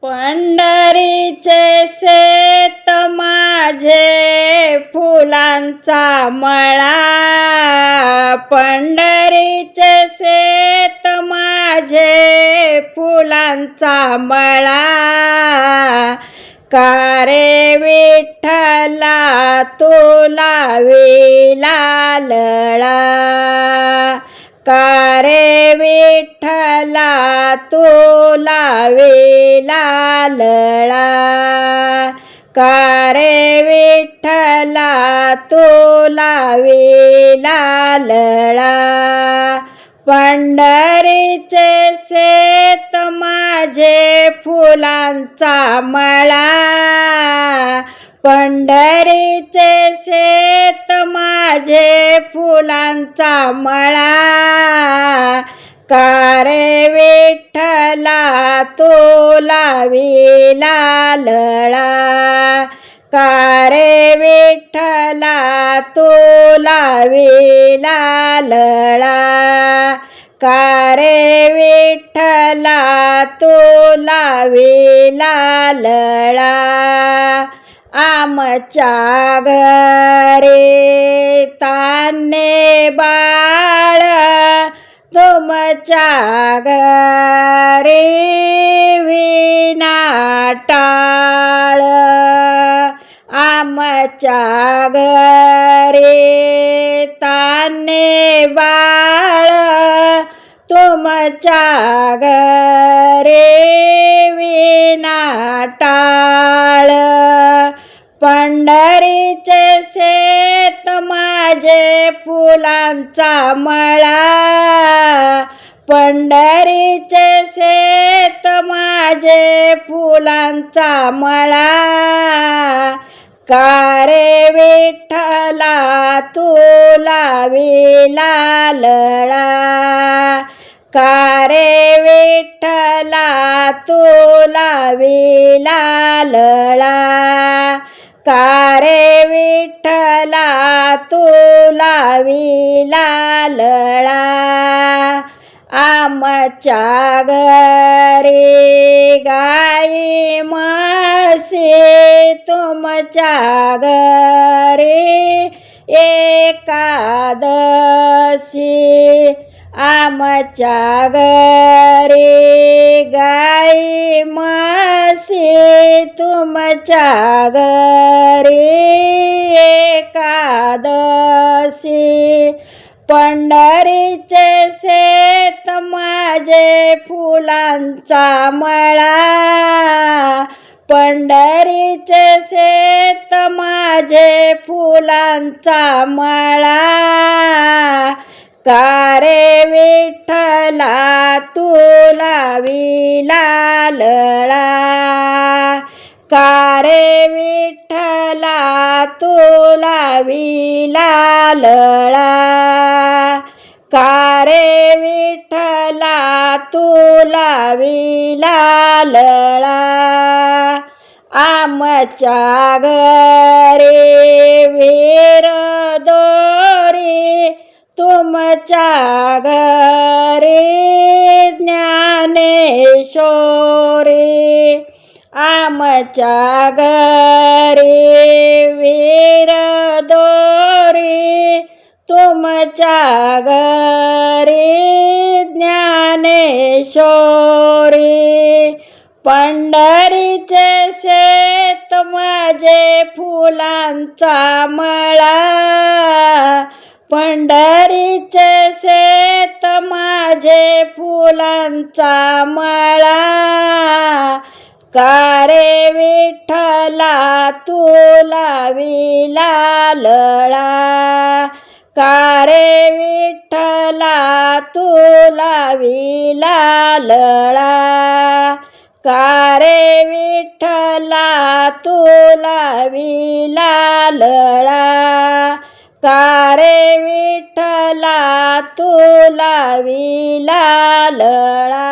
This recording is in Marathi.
पंढरीचे शेत माझे फुलांचा मळा, पंढरीचे शेत माझे फुलांचा मळा, का रे विठ्ठला तुला विलालळा, का रे विठ्ठला तुला विलालळा, का रे विठ्ठला तुला विलालळा. पंढरीचे शेत माझे फुलांचा मळा, पंढरीचे शेत माझे फुलांचा मळा, का रे विठ्ठला तुला विलालळा, का रे विठ्ठला तुला विलालळा, का रे विठ्ठला तुला विलालळा. आमच्या घरी तान्हे बाळ, तुमच्या घरी विना टाळ, आमच्या घरी तान्हे बाळ, तुमच्या घरी विना टाळ. पंढरीचे शेत माझे फुलांचा मळा, पंढरीचे शेत माझे फुलांचा मळा, का रे विठ्ठला तुला विलालळा, का रे विठ्ठला तुला विलालळा, का रे विठ्ठला तुला विलालळा. आमच्या घरी गाई म्हशी, तुमच्या घरी एकादशी, आमच्या घरी गाई म्हशी, तुमच्या घरी एकादशी. पंढरीचे शेत माझे फुलांचा मळा, पंढरीचे शेत माझे फुलांचा मळा, का रे विठ्ठला तुला विलालळा, का रे विठ्ठला तुला विलालळा, का रे विठ्ठला तुला विलालळा. आमच्या घरी वीर दोरी, तुमच्या घरी ज्ञानेश्वरी, आमच्या घरी वीर दोरी, तुमच्या घरी ज्ञानेश्वरी. पंढरीचे शेत माझे फुलांचा मळा, पंढरीचे शेत माझे फुलांचा मळा, का रे विठ्ठला तुला विलालळा, का रे विठ्ठला तुला विलालळा, का रे विठ्ठला तुला विलालळा, का रे विठ्ठला तुला विलालळा.